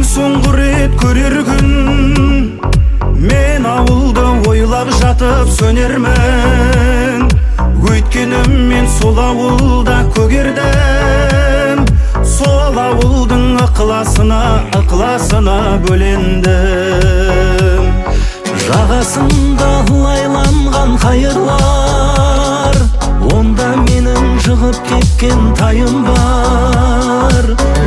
соңғы рет көрер күн, мен ауылды ойлап жатып сөнермін. Өйткені мен сол ауылда көгердім, сол ауылдың ықыласына бөлендім. Жағасында лайланған қайырлар, онда менің жығып кеткен тайым бар.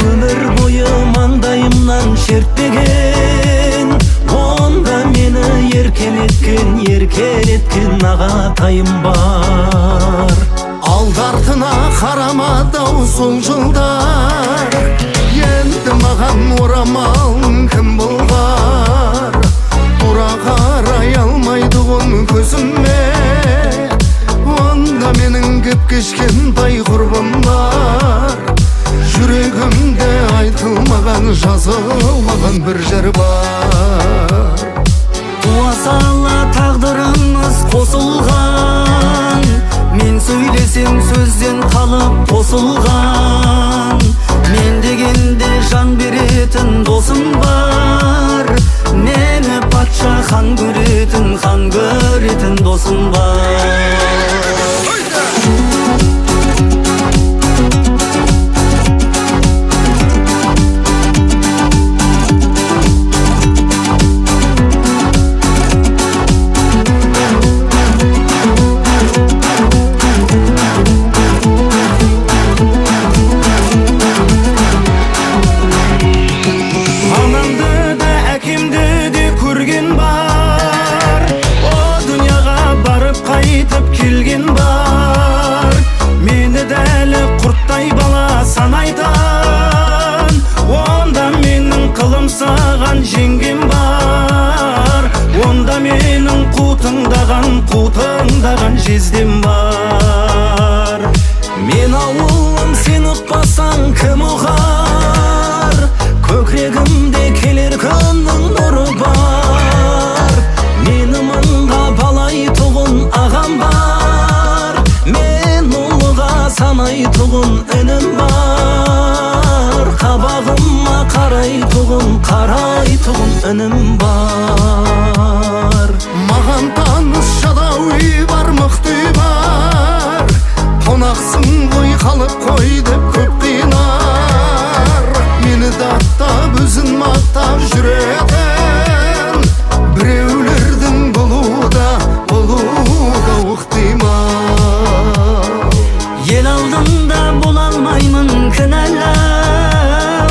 Өмір бойы маңдайымнан шертпеген, онда мені еркелеткен ағатайым бар. Алды-артына қарамады-ау сол жылдар, енді маған орамалын кім болғар? Тура қарай алмайды ғын көзіме, онда менің кеп-кешкен бай құрбым бар. Жүрегімде айтылмаған, жазылмаған бір жыр бар. Туа сала тағдырымыз қосылған, мен сөйлесем сөзден қалып тосылған. Мен дегенде жан беретін досым бар, мені патша хан көретін досым бар. Саған жеңгем бар, онда менің қутыңдаған жездем бар. Мен ауылым, сен ұқпасаң кім ұғар? Көкірегімде келер күннің нұры бар. Мені мыңға балайтұғын ағам бар, мен ұлыға санайтұғын інім бар. Қабағыма қарайтұғын інім бар. Маған таныс жадау үй бар, мықты үй бар. Қонақсың ғой, қалып қой деп көп қинар. Мені даттап, өзін мақтап жүретін біреулердің болуда ықтимал. Ел алдында бола алмаймын кінәлау,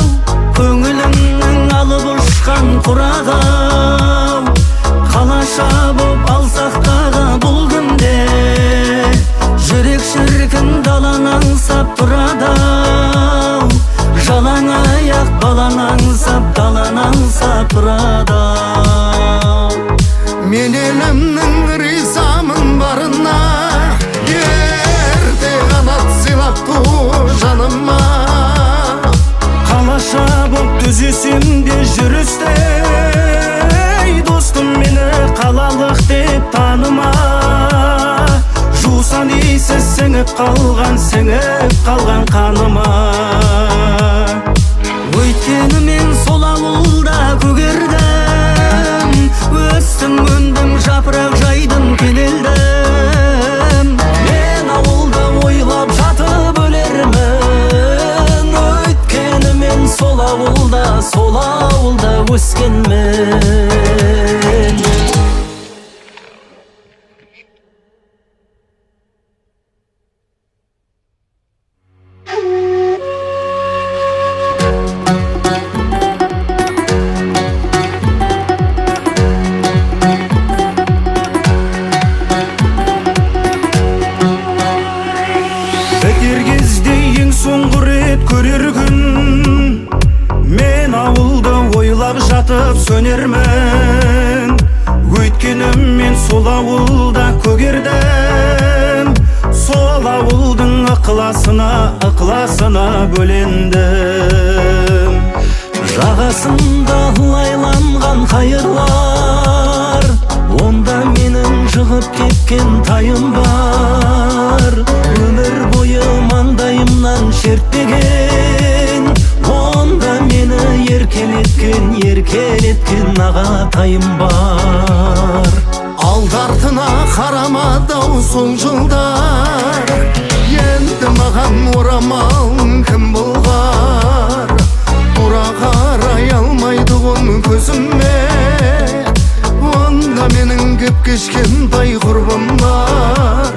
көңілімнің алып ұшқан құрағау. Қалаша боп алсақтағы бұл күнде, жүрек шіркін далан аңсап тұрадау. Жалаң аяқ балан аңсап, далан аңсап тұрадау. Мен елімнің ризамын барына, ерте қанат сыйлап ту жаныма. Қалаша боп түзесем де жүрістей, достым мені қалалық деп таныма. Жусан иісі сіңіп қалған қаныма. Өйткені мен сол ауылда көгердім, өстім, өндім, жапырақ жайдым, кенелдім. Мен ауылда ойлап жатып өлермін, өйткені мен сол ауылда өскенмін. Бітер кезде ең соңғы рет көрер күн, мен ауылды ойлап жатып сөнермін. Өйткені мен сол ауылда көгердім, сол ауылдың ықыласына бөлендім. Жағасында лайланған қайырлар, онда менің жығып кеткен тайым бар. Өмір бойы маңдайымнан шертпеген, онда мені еркелеткен ағатайым бар. Алды артына қарамады-ау сол жылдар, енді маған орамал кім болғар? Тура қарай алмайдығын көзіме, онда менің кеп кешкен тай құрбым бар.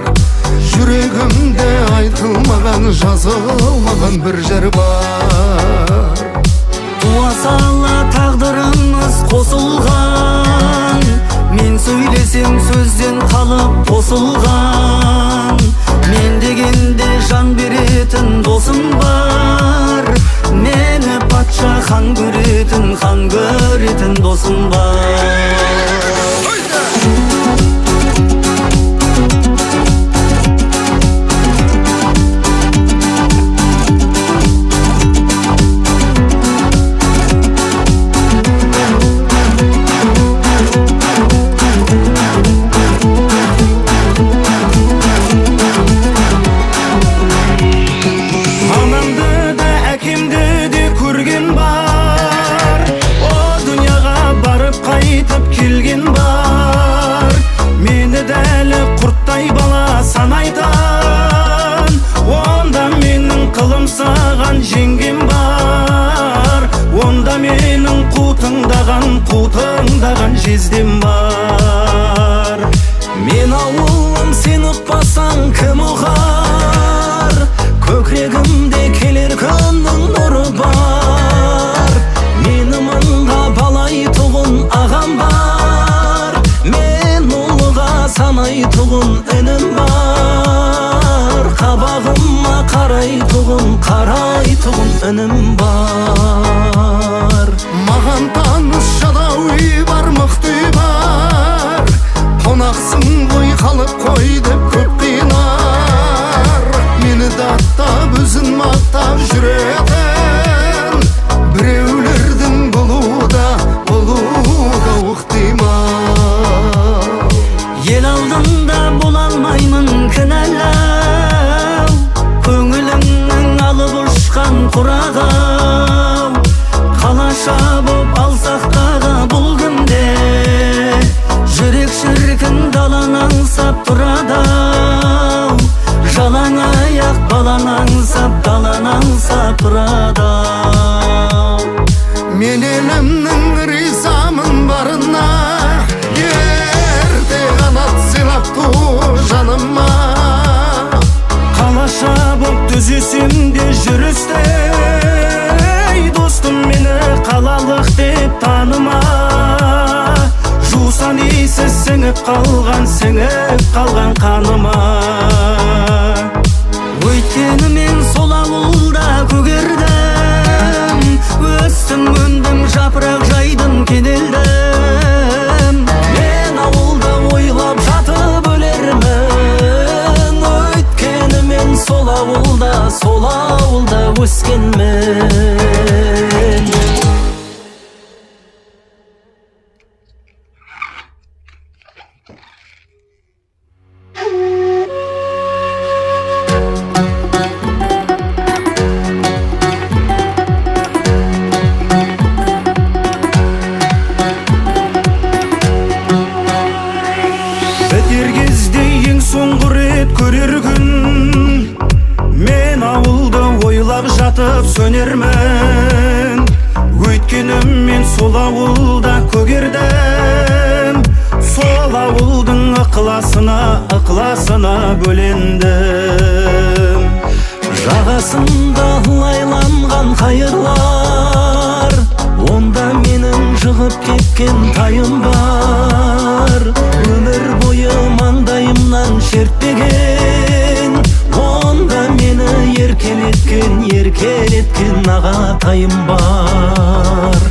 Жүрегімде айтылмаған, жазылмаған бір жер бар. Туа сала тағдырымыз қосылған, мен сөйлесем сөзден қалып тосылған. Мен дегенде жан беретін досым бар, мені патша хан көретін досым бар. Жеңгем бар, онда менің қутыңдаған жездем бар. Мен ауылым, сен ұқпасаң кім ұғар? Көкірегімде келер күннің нұры бар. Мені мыңға балайтұғын ағам бар, мен ұлыға санайтұғын інім бар. Қабағыма қарайтұғын інім бар. Маған таныс жадауи бар, мықты бар. Қонақсың ғой, қалып қой деп көп қинар. Мені даттап өзін мақтап жүретін біреулердің болуда ұқтимал. Ел алдында бола алмаймын кінәлау, көңілімнің алып ұшқан құрағау. Қалаша боп алсақ дағы бұл күнде, жүрек шіркін далан аңсап тұрадау. Жалаң аяқ балан аңсап, далан аңсап тұрадау. Мен елімнің ризамын барына, ерте қанат сыйлап тұр жаныма. Қалаша боп түзесем де жүрістей, достым мені қалалық деп таныма. Жусан иісі сіңіп қалған қаныма. Өйткені мен сол ауылда көгердім, өстім өндім, жапырақ жайдым, кенелдім. Мен ауылда ойлап жатып өлермін, өйткені мен сол ауылда өскенмін. Бітер кезде ең соңғы рет көрер күн, мен ауылды ойлап жатып сөнермін. Өйткені мен сол ауылда көгердім, сол ауылдың ықыласына бөлендім. Жағасында лайланған қайырлар, онда менің жығып кеткен тайым бар. Өмір бойы маңдайымнан шертпеген, онда мені еркелеткен ағатайым бар.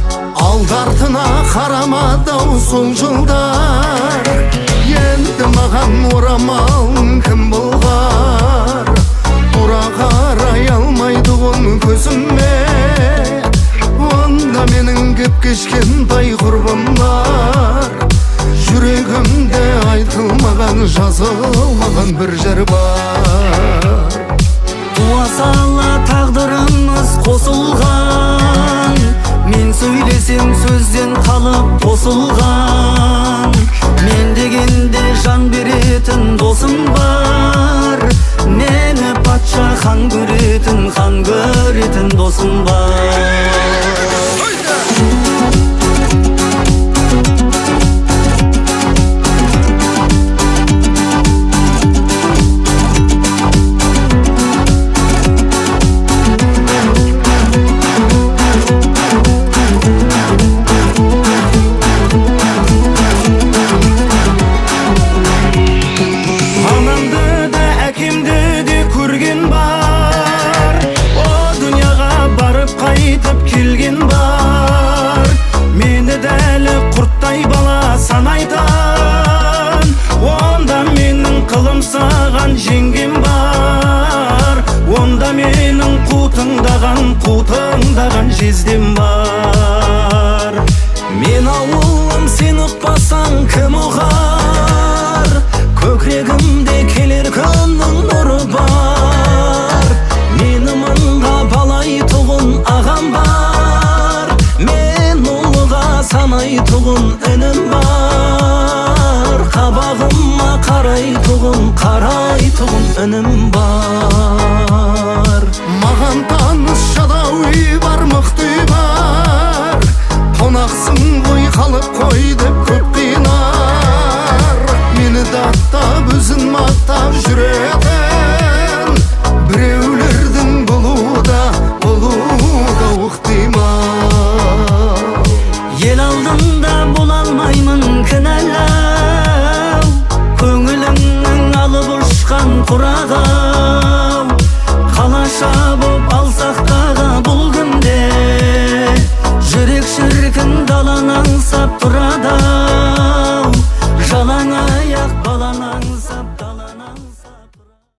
Алды артына қарамады-ау сол жылдар, енді маған орамал кім болғар? Тура қарай алмайдығын көзіме, онда менің кеп кешкен тай құрбым бар. Жүрегімде айтылмаған, жазылмаған бір жер бар. Туа сала тағдырымыз қосылған, мен тосылған. Мен дегенде жан беретін досым бар, мені патша хан көретін досым бар. Келген бар, мені дәлі құрттай бала санайдан. Онда менің қылым саған жеңгем бар, онда менің қутыңдаған жездем бар. Мен ауылым, сен ұқпасаң кім ұғар, көкірегімде келер күннің нұры бар. Мені мыңға балайтұғын ағам бар, мен ұлыға санайтұғын інім бар. Қабағыма қарайтұғын інім бар. Маған таныс жадау үй бар, мықты үй бар. Қонақсың ғой, қалып қой деп көп қинар. Мені даттап, өзін мақтап жүретін біреулердің болуда ұқтима. Ел алдында бола алмаймын кінәлау, көңіліңнің алып ұшқан құрағау. Қалаша боп